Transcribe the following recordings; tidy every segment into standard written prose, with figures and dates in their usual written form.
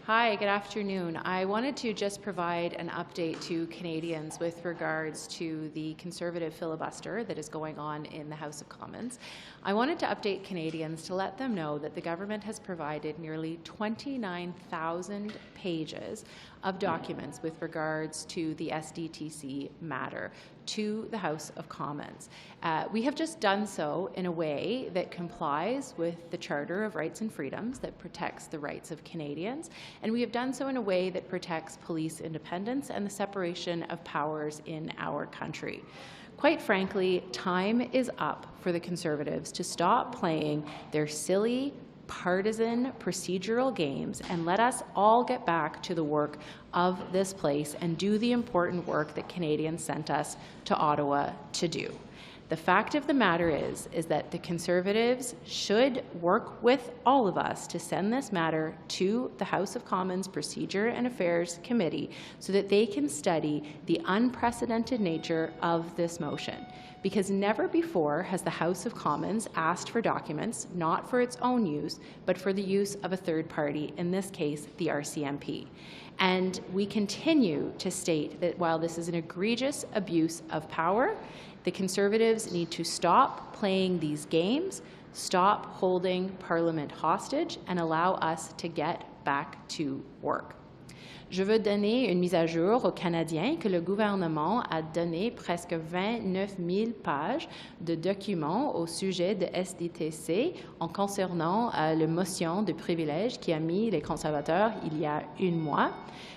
Hi, good afternoon. I wanted to just provide an update to Canadians with regards to the Conservative filibuster that is going on in the House of Commons. I wanted to update Canadians to let them know that the government has provided nearly 29,000 pages of documents with regards to the SDTC matter to the House of Commons. We have just done so in a way that complies with the Charter of Rights and Freedoms that protects the rights of Canadians, and we have done so in a way that protects police independence and the separation of powers in our country. Quite frankly, time is up for the Conservatives to stop playing their silly, partisan procedural games and let us all get back to the work of this place and do the important work that Canadians sent us to Ottawa to do. The fact of the matter is that the Conservatives should work with all of us to send this matter to the House of Commons Procedure and Affairs Committee so that they can study the unprecedented nature of this motion. Because never before has the House of Commons asked for documents, not for its own use, but for the use of a third party, in this case, the RCMP. And we continue to state that while this is an egregious abuse of power, the Conservatives need to stop playing these games, stop holding Parliament hostage, and allow us to get back to work. Je veux donner une mise à jour aux Canadiens que le gouvernement a donné presque 29 000 pages de documents au sujet de SDTC en concernant la motion de privilège qui a mis les conservateurs il y a un mois.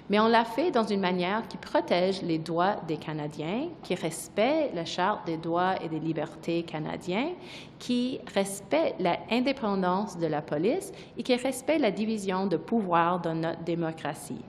Mais on l'a fait dans une manière qui protège les droits des Canadiens, qui respecte la Charte des droits et des libertés canadiens, qui respecte l'indépendance de la police et qui respecte la division de pouvoir dans notre démocratie.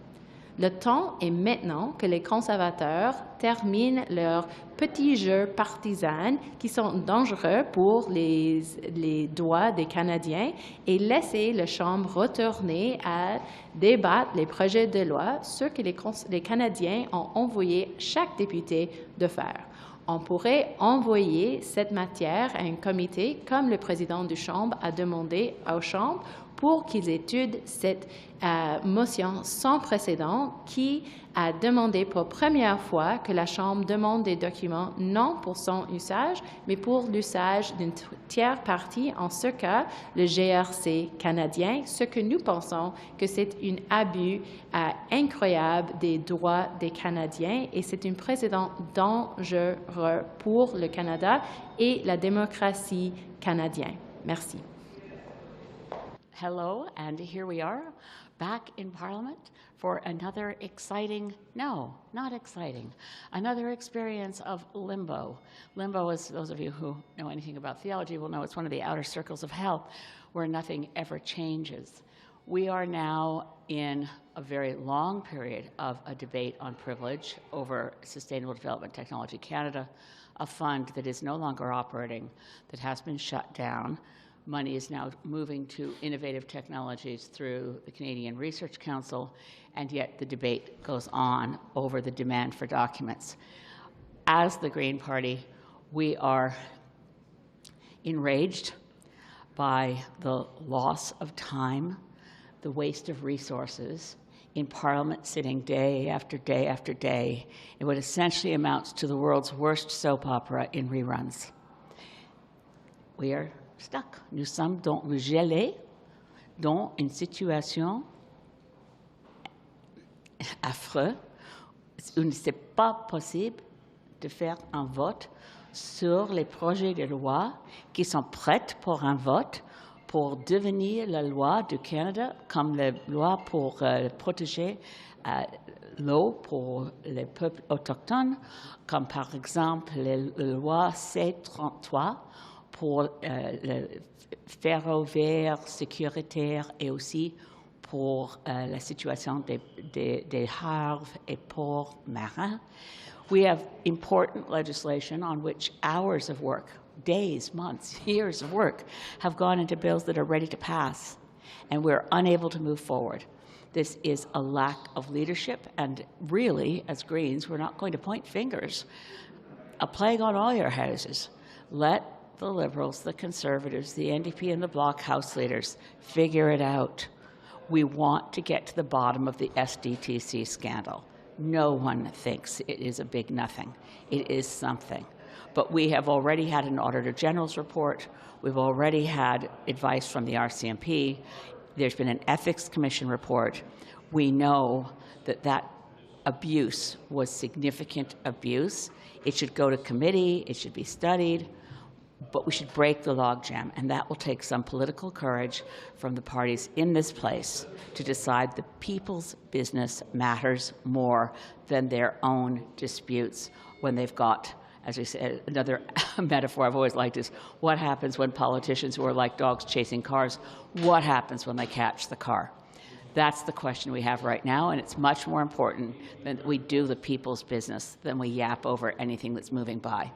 Le temps est maintenant que les conservateurs terminent leurs petits jeux partisans qui sont dangereux pour les droits des Canadiens et laisser la Chambre retourner à débattre les projets de loi, ce que les Canadiens ont envoyé chaque député de faire. On pourrait envoyer cette matière à un comité, comme le président de Chambre a demandé aux chambres, pour qu'ils étudient cette motion sans précédent qui a demandé pour première fois que la Chambre demande des documents non pour son usage, mais pour l'usage d'une tierce partie, en ce cas le GRC canadien, ce que nous pensons que c'est un abus incroyable des droits des Canadiens et c'est un précédent dangereux pour le Canada et la démocratie canadienne. Merci. Hello, and here we are back in Parliament for another exciting, no, not exciting, another experience of limbo. Limbo is, those of you who know anything about theology will know, it's one of the outer circles of hell where nothing ever changes. We are now in a very long period of a debate on privilege over Sustainable Development Technology Canada, a fund that is no longer operating, that has been shut down. Money is now moving to innovative technologies through the Canadian Research Council, and yet the debate goes on over the demand for documents. As the Green Party, we are enraged by the loss of time, the waste of resources in Parliament sitting day after day after day in what essentially amounts to the world's worst soap opera in reruns. We are stuck. Nous sommes donc gelés dans une situation affreuse où ce n'est pas possible de faire un vote sur les projets de loi qui sont prêts pour un vote pour devenir la loi du Canada, comme la loi pour protéger l'eau pour les peuples autochtones, comme par exemple la loi C-33 pour le ferroviaire sécuritaire et aussi pour la situation des havres et ports marins. We have important legislation on which hours of work, days, months, years of work have gone into bills that are ready to pass, and we're unable to move forward. This is a lack of leadership, and really, as Greens, we're not going to point fingers. A plague on all your houses. Let the Liberals, the Conservatives, the NDP and the Bloc House leaders figure it out. We want to get to the bottom of the SDTC scandal. No one thinks it is a big nothing. It is something. But we have already had an Auditor General's report. We've already had advice from the RCMP. There's been an Ethics Commission report. We know that that abuse was significant abuse. It should go to committee. It should be studied. But we should break the logjam, and that will take some political courage from the parties in this place to decide the people's business matters more than their own disputes when they've got, as we said, another metaphor I've always liked is, what happens when politicians who are like dogs chasing cars, what happens when they catch the car? That's the question we have right now, and it's much more important that we do the people's business than we yap over anything that's moving by.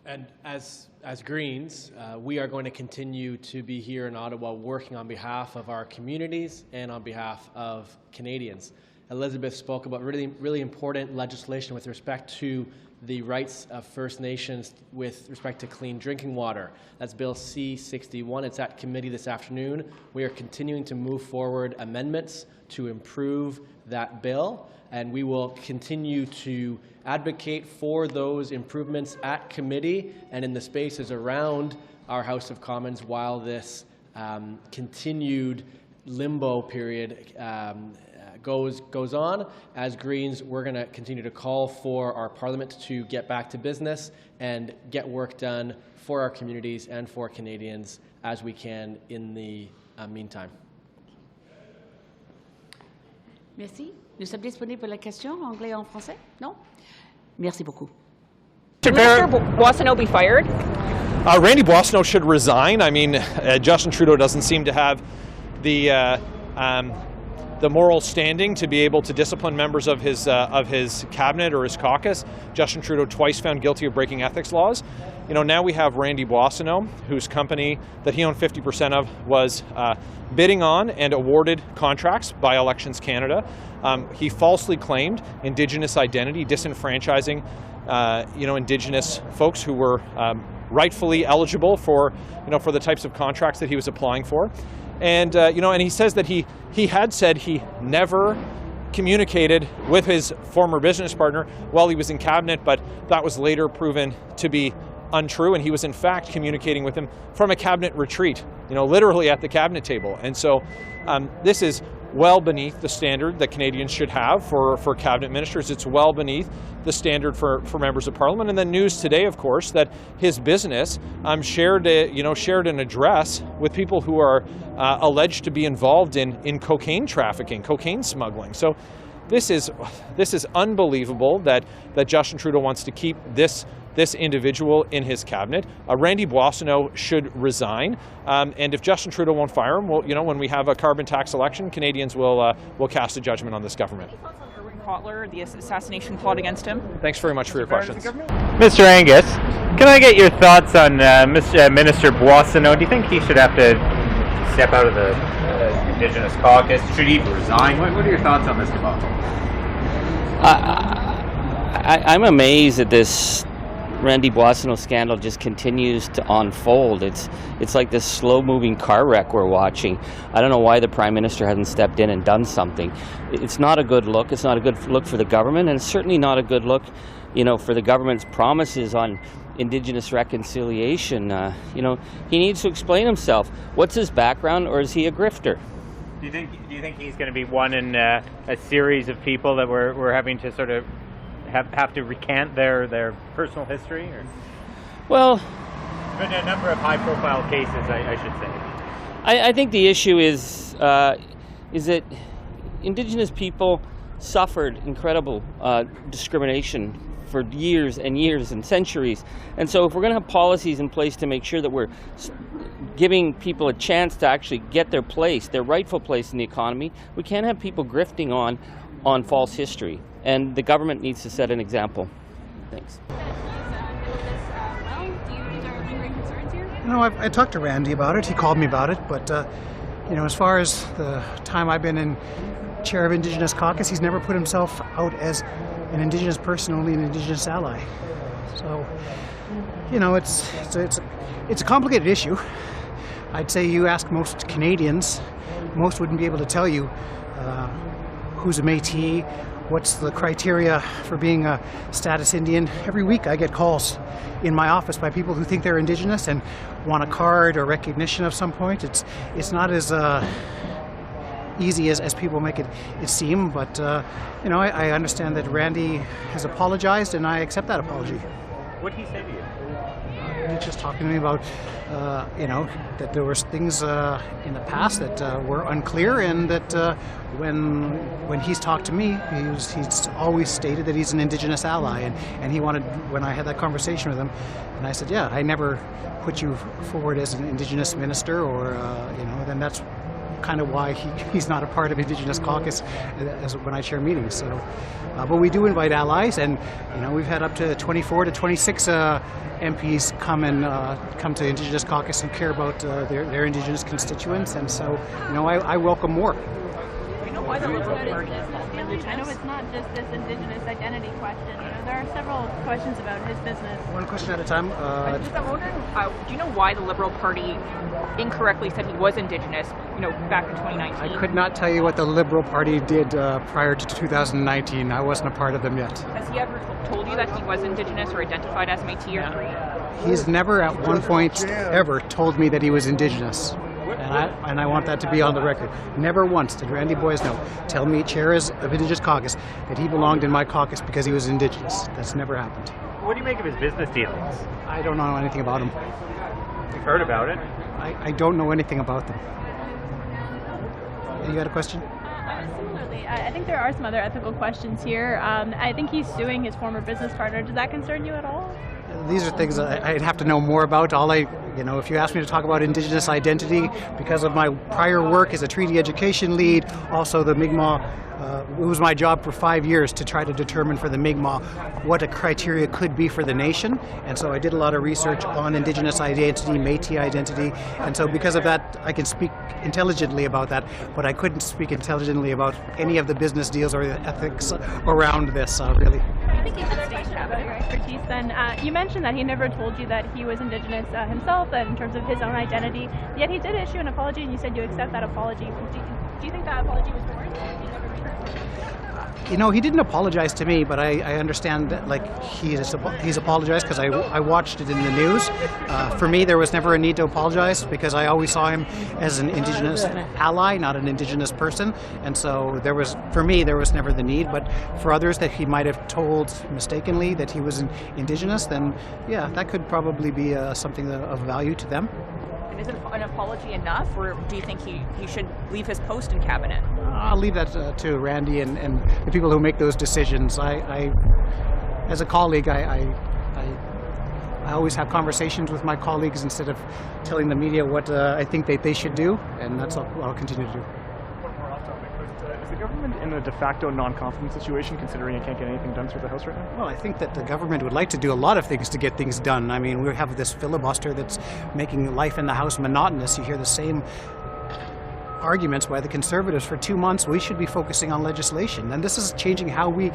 And as Greens, we are going to continue to be here in Ottawa working on behalf of our communities and on behalf of Canadians. Elizabeth spoke about really important legislation with respect to the rights of First Nations with respect to clean drinking water. That's Bill C-61. It's at committee this afternoon. We are continuing to move forward amendments to improve that bill, and we will continue to advocate for those improvements at committee and in the spaces around our House of Commons while this continued limbo period goes on. As Greens, we're going to continue to call for our Parliament to get back to business and get work done for our communities and for Canadians as we can in the meantime. Merci. Nous sommes disponibles pour la question en anglais et en français? Non? Merci beaucoup. Should Minister Boissonnault be fired? Randy Boissonnault should resign. I mean, Justin Trudeau doesn't seem to have the moral standing to be able to discipline members of his cabinet or his caucus. Justin Trudeau twice found guilty of breaking ethics laws. You know, now we have Randy Boissonnault, whose company that he owned 50% of was bidding on and awarded contracts by Elections Canada. He falsely claimed Indigenous identity, disenfranchising Indigenous folks who were rightfully eligible for the types of contracts that he was applying for. And and he says that he had said he never communicated with his former business partner while he was in cabinet, but that was later proven to be untrue, and he was in fact communicating with him from a cabinet retreat, literally at the cabinet table. And so this is well beneath the standard that Canadians should have for cabinet ministers. It's well beneath the standard for members of Parliament. And then news today, of course, that his business shared an address with people who are alleged to be involved in cocaine trafficking, cocaine smuggling. So this is unbelievable that Justin Trudeau wants to keep this individual in his cabinet. Randy Boissonnault should resign, and if Justin Trudeau won't fire him, well, when we have a carbon tax election, Canadians will cast a judgment on this government. Any thoughts on Irwin Cotler, the assassination plot against him? Thanks very much for your questions. Mr. Angus, can I get your thoughts on Minister Boissonnault? Do you think he should have to step out of the Indigenous caucus? Should he resign? What are your thoughts on this debacle? I'm amazed at this Randy Boissonnault scandal just continues to unfold. It's like this slow-moving car wreck we're watching. I don't know why the Prime Minister hasn't stepped in and done something. It's not a good look. It's not a good look for the government, and it's certainly not a good look, for the government's promises on Indigenous reconciliation. He needs to explain himself. What's his background, or is he a grifter? Do you think he's going to be one in a series of people that we're having to sort of have to recant their personal history? Or? Well, been a number of high-profile cases, I should say. I think the issue is that Indigenous people suffered incredible discrimination for years and years and centuries. And so if we're going to have policies in place to make sure that we're giving people a chance to actually get their place, their rightful place in the economy, we can't have people grifting on false history. And the government needs to set an example. Thanks. I talked to Randy about it. He called me about it. But, as far as the time I've been in chair of Indigenous caucus, he's never put himself out as an Indigenous person, only an Indigenous ally. So, it's a complicated issue. I'd say you ask most Canadians, most wouldn't be able to tell you who's a Métis, what's the criteria for being a status Indian. Every week I get calls in my office by people who think they're Indigenous and want a card or recognition of some point. It's not as easy as people make it seem, but I understand that Randy has apologized, and I accept that apology. What did he say to you? He's just talking to me about, that there was things in the past that were unclear, and that when he's talked to me, he's always stated that he's an Indigenous ally, and he wanted, when I had that conversation with him, and I said, yeah, I never put you forward as an Indigenous minister, or, then that's kind of why he's not a part of Indigenous Caucus as when I chair meetings. So, but we do invite allies, and we've had up to 24 to 26 MPs come to Indigenous Caucus and care about their Indigenous constituents, and so I welcome more. Do you know why the Liberal Party? I know it's not just this Indigenous identity question. There are several questions about his business. One question at a time. I'm wondering, do you know why the Liberal Party incorrectly said he was Indigenous, back in 2019? I could not tell you what the Liberal Party did prior to 2019. I wasn't a part of them yet. Has he ever told you that he was Indigenous or identified as Métis or Cree? He's never at one point ever told me that he was Indigenous. And I want that to be on the record. Never once did Randy Boissonnault tell me, chair of Indigenous Caucus, that he belonged in my caucus because he was Indigenous. That's never happened. What do you make of his business dealings? I don't know anything about him. You've heard about it? I don't know anything about them. You got a question? Similarly, I think there are some other ethical questions here. I think he's suing his former business partner. Does that concern you at all? These are things I'd have to know more about. If you ask me to talk about Indigenous identity, because of my prior work as a treaty education lead, also the Mi'kmaq, it was my job for 5 years to try to determine for the Mi'kmaq what a criteria could be for the nation. And so I did a lot of research on Indigenous identity, Métis identity, and so because of that, I can speak intelligently about that, but I couldn't speak intelligently about any of the business deals or the ethics around this, really. I think you should state about your expertise then. You mentioned that he never told you that he was Indigenous himself, in terms of his own identity, yet he did issue an apology, and you said you accept that apology. Do you think that apology was warranted? He didn't apologize to me, but I understand that he's apologized because I watched it in the news. For me, there was never a need to apologize because I always saw him as an Indigenous ally, not an Indigenous person, and so there was never the need. But for others that he might have told mistakenly that he was Indigenous, then yeah, that could probably be something of value to them. And is an apology enough, or do you think he should leave his post in cabinet? I'll leave that to Randy and the people who make those decisions. I as a colleague, I always have conversations with my colleagues instead of telling the media what I think they should do, and that's what I'll continue to do. One more off topic. Is the government in a de facto non-confidence situation, considering it can't get anything done through the House right now? Well, I think that the government would like to do a lot of things to get things done. I mean, we have this filibuster that's making life in the House monotonous. You hear the same arguments by the Conservatives for 2 months. We should be focusing on legislation, and this is changing how we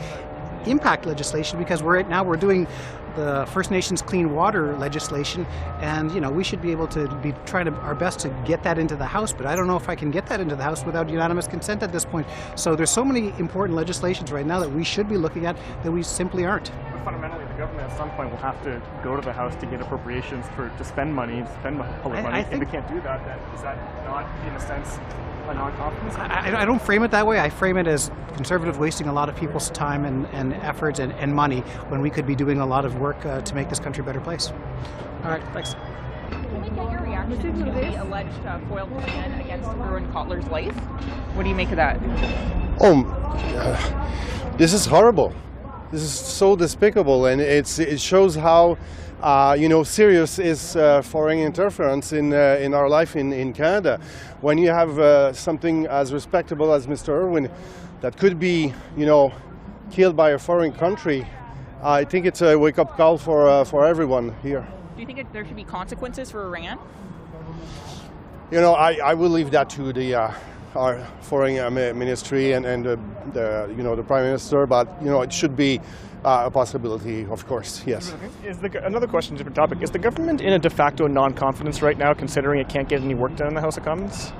impact legislation, because we're doing the First Nations clean water legislation, and we should be able to be trying our best to get that into the House, but I don't know if I can get that into the House without unanimous consent at this point. So there's so many important legislations right now that we should be looking at that we simply aren't. But fundamentally, the government at some point will have to go to the House to get appropriations to spend money, spend public money. If it can't do that, then is that not, in a sense, a non-confidence? I don't frame it that way. I frame it as Conservative wasting a lot of people's time and effort and money when we could be doing a lot of work to make this country a better place. All right, thanks. Can we get your reaction to the alleged foiled plan against Irwin Cotler's life? What do you make of that? This is horrible. This is so despicable, and it shows how serious is foreign interference in our life in Canada. When you have something as respectable as Mr. Irwin that could be, killed by a foreign country, I think it's a wake-up call for everyone here. Do you think there should be consequences for Iran? I will leave that to our foreign ministry and the Prime Minister, but it should be a possibility, of course. Yes. Another question, different topic. Is the government in a de facto non-confidence right now, considering it can't get any work done in the House of Commons?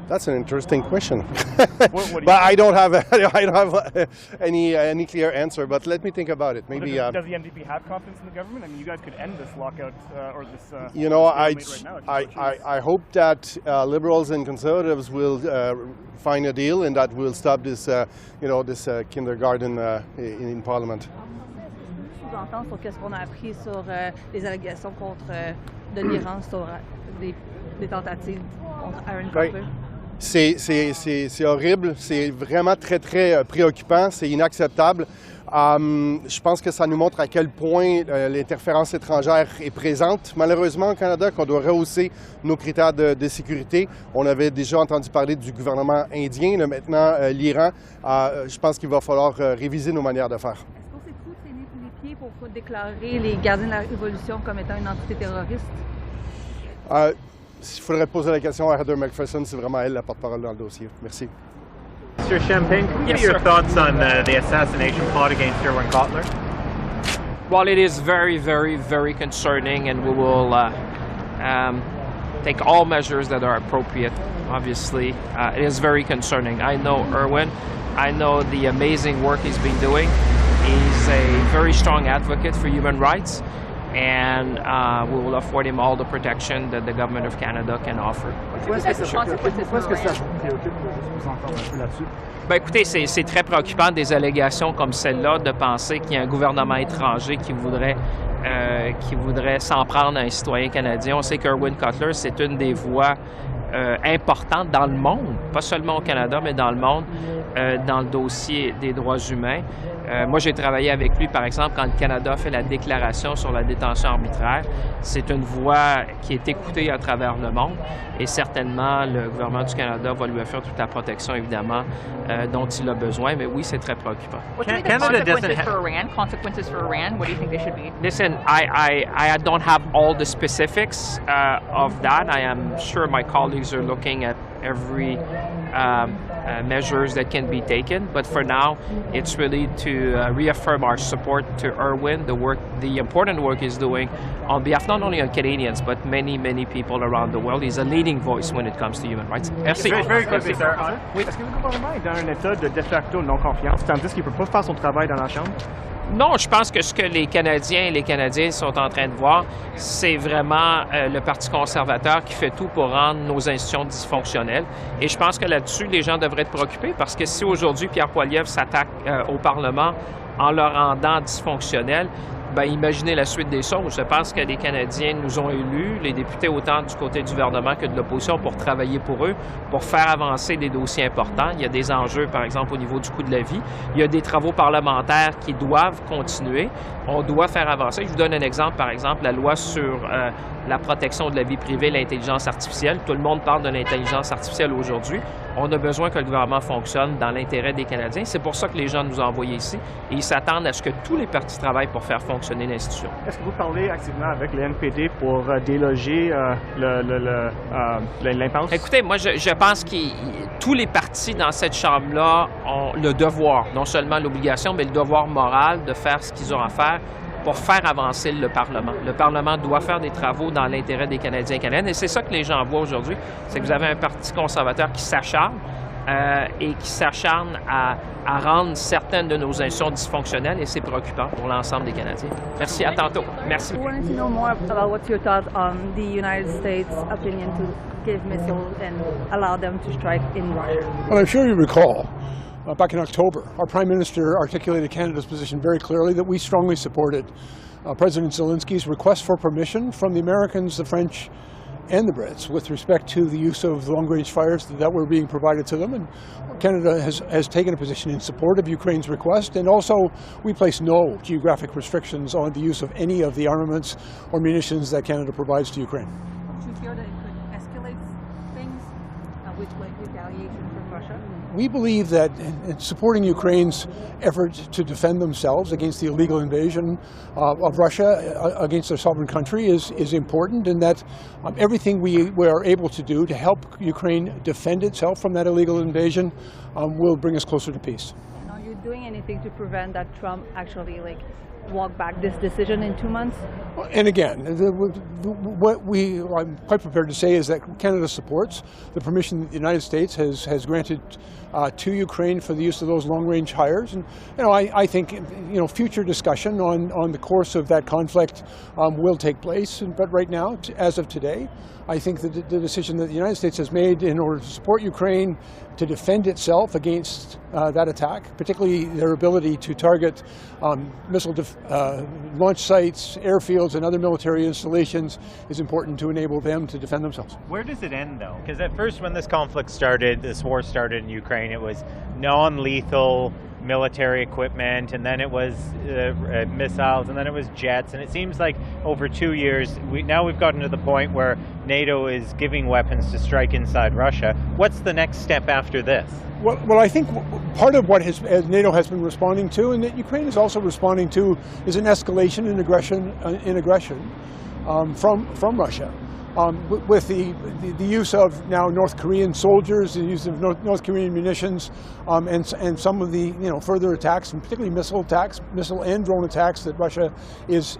That's an interesting question. But I don't have any clear answer. But let me think about it. Maybe. Does the NDP have confidence in the government? I mean, you guys could end this lockout or this. You know, right now, I hope that Liberals and Conservatives will find a deal and that will stop this, this kindergarten in Parliament. Vous entendre sur qu'est-ce qu'on a appris sur les allégations contre Denis Rance sur des tentatives contre Irwin Cotler? C'est horrible, c'est vraiment très, très préoccupant, c'est inacceptable. Je pense que ça nous montre à quel point l'interférence étrangère est présente, malheureusement, au Canada, qu'on doit rehausser nos critères de sécurité. On avait déjà entendu parler du gouvernement indien, maintenant l'Iran. Je pense qu'il va falloir réviser nos manières de faire. Est-ce qu'on s'est trop traîné sous les pieds pour déclarer les gardiens de la Révolution comme étant une entité terroriste? Il faudrait poser la question à Heather McPherson, c'est vraiment elle la porte-parole dans le dossier. Merci. Mr. Champagne, can you give your thoughts on the assassination plot against Irwin Cotler? Well, it is very, very, very concerning, and we will take all measures that are appropriate, obviously. It is very concerning. I know Irwin. I know the amazing work he's been doing. He's a very strong advocate for human rights. And we will afford him all the protection that the government of Canada can offer. Ben, écoutez, c'est très préoccupant des allégations comme celle-là de penser qu'il y a un gouvernement étranger qui voudrait s'en prendre à un citoyen canadien. On sait qu'Irwin Cotler, c'est une des voix importantes dans le monde, pas seulement au Canada, mais dans le monde, dans le dossier des droits humains. Moi, j'ai travaillé avec lui, par exemple, quand le Canada a fait la déclaration sur la détention arbitraire. C'est une voix qui est écoutée à travers le monde et certainement, le gouvernement du Canada va lui offrir toute la protection, évidemment, dont il a besoin. Mais oui, c'est très préoccupant. What do you think the consequences for Iran? What do you think they should be? Listen, I don't have all the specifics of that. I am sure my colleagues are looking at every measures that can be taken, but for now, it's really to reaffirm our support to Irwin, the important work he's doing on behalf not only of Canadians, but many, many people around the world. He's a leading voice when it comes to human rights. Merci. Very quickly, sir. Oui. Est-ce que le gouvernement est dans un état de facto non-confiance, tandis qu'il ne peut pas faire son travail dans la Chambre? Non, je pense que ce que les Canadiens et les Canadiennes sont en train de voir, c'est vraiment le Parti conservateur qui fait tout pour rendre nos institutions dysfonctionnelles. Et je pense que là-dessus, les gens devraient être préoccupés parce que si aujourd'hui Pierre Poilievre s'attaque au Parlement en le rendant dysfonctionnel, bien, imaginez la suite des choses. Je pense que les Canadiens nous ont élus, les députés autant du côté du gouvernement que de l'opposition, pour travailler pour eux, pour faire avancer des dossiers importants. Il y a des enjeux, par exemple, au niveau du coût de la vie. Il y a des travaux parlementaires qui doivent continuer. On doit faire avancer. Je vous donne un exemple, par exemple, la loi sur la protection de la vie privée, l'intelligence artificielle. Tout le monde parle de l'intelligence artificielle aujourd'hui. On a besoin que le gouvernement fonctionne dans l'intérêt des Canadiens. C'est pour ça que les gens nous ont envoyés ici et ils s'attendent à ce que tous les partis travaillent pour faire fonctionner l'institution. Est-ce que vous parlez activement avec le NPD pour déloger l'impasse? Écoutez, moi, je pense que tous les partis dans cette Chambre-là ont le devoir, non seulement l'obligation, mais le devoir moral de faire ce qu'ils ont à faire pour faire avancer le Parlement. Le Parlement doit faire des travaux dans l'intérêt des Canadiens et Canadiennes. Et c'est ça que les gens voient aujourd'hui, c'est que vous avez un Parti conservateur qui s'acharne et qui s'acharne à rendre certaines de nos institutions dysfonctionnelles, et c'est préoccupant pour l'ensemble des Canadiens. Merci, à tantôt. Merci. I wanted to know more about what's your thoughts on the United States' opinion to give missiles and allow them to strike in Russia. Well, I'm sure you recall, back in October, our Prime Minister articulated Canada's position very clearly that we strongly supported President Zelensky's request for permission from the Americans, the French, and the Brits with respect to the use of long-range fires that were being provided to them. And Canada has taken a position in support of Ukraine's request, and also we place no geographic restrictions on the use of any of the armaments or munitions that Canada provides to Ukraine. Do you fear that it could escalate things with retaliation from Russia? We believe that supporting Ukraine's effort to defend themselves against the illegal invasion of Russia against their sovereign country is important, and that everything we are able to do to help Ukraine defend itself from that illegal invasion will bring us closer to peace. And are you doing anything to prevent that Trump actually walk back this decision in 2 months? And again, I'm quite prepared to say is that Canada supports the permission that the United States has granted to Ukraine for the use of those long-range hires. And I think future discussion on the course of that conflict will take place. But right now, as of today, I think that the decision that the United States has made in order to support Ukraine to defend itself against that attack, particularly their ability to target missile launch sites, airfields, and other military installations, is important to enable them to defend themselves. Where does it end, though? Because at first, when this conflict started, this war started in Ukraine, it was non-lethal military equipment, and then it was missiles, and then it was jets, and it seems like over 2 years, we've gotten to the point where NATO is giving weapons to strike inside Russia. What's the next step after this? Well, I think part of what NATO has been responding to, and that Ukraine is also responding to, is an escalation in aggression from Russia. With the use of now North Korean soldiers, the use of North Korean munitions, and some of the further attacks, and particularly missile and drone attacks that Russia is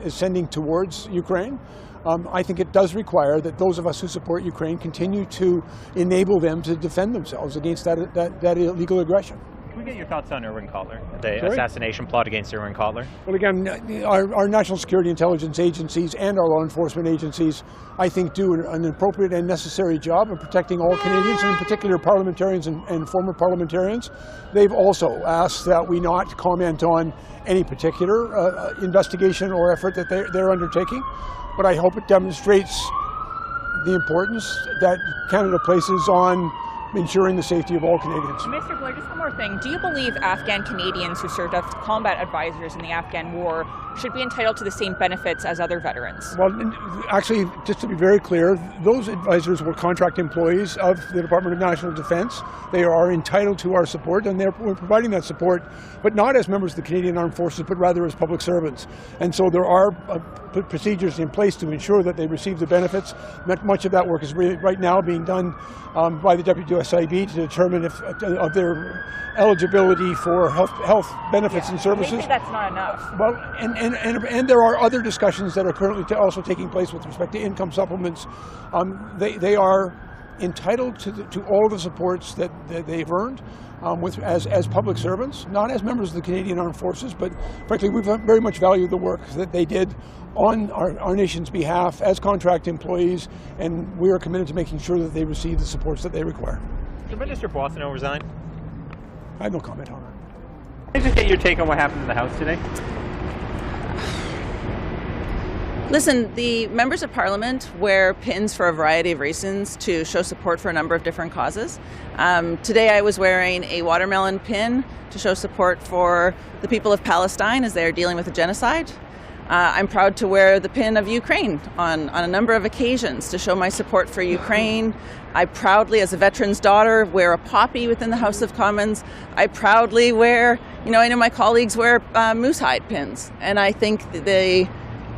sending towards Ukraine. I think it does require that those of us who support Ukraine continue to enable them to defend themselves against that illegal aggression. Can we get your thoughts on Irwin Cotler, the assassination plot against Irwin Cotler? Well, again, our national security intelligence agencies and our law enforcement agencies, I think, do an appropriate and necessary job of protecting all Canadians, and in particular parliamentarians and former parliamentarians. They've also asked that we not comment on any particular investigation or effort that they're undertaking, but I hope it demonstrates the importance that Canada places on ensuring the safety of all Canadians. Mr. Blair, just one more thing. Do you believe Afghan Canadians who served as combat advisors in the Afghan war should be entitled to the same benefits as other veterans? Well, actually, just to be very clear, those advisors were contract employees of the Department of National Defence. They are entitled to our support, and we're providing that support, but not as members of the Canadian Armed Forces, but rather as public servants. And so there are procedures in place to ensure that they receive the benefits. Much of that work is right now being done by the WSIB to determine of their eligibility for health benefits and services. They say that's not enough. Well, and there are other discussions that are currently also taking place with respect to income supplements. They are entitled to all the supports that they've earned as public servants, not as members of the Canadian Armed Forces, but frankly, we very much value the work that they did on our nation's behalf as contract employees, and we are committed to making sure that they receive the supports that they require. Did Minister Boissonnault resign? I have no comment on that. Can I just get your take on what happened in the House today? Listen, the members of Parliament wear pins for a variety of reasons to show support for a number of different causes. Today I was wearing a watermelon pin to show support for the people of Palestine as they are dealing with a genocide. I'm proud to wear the pin of Ukraine on a number of occasions to show my support for Ukraine. I proudly, as a veteran's daughter, wear a poppy within the House of Commons. I proudly wear, I know my colleagues wear moose hide pins. And I think the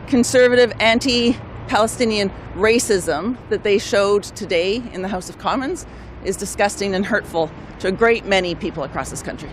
conservative anti-Palestinian racism that they showed today in the House of Commons is disgusting and hurtful to a great many people across this country.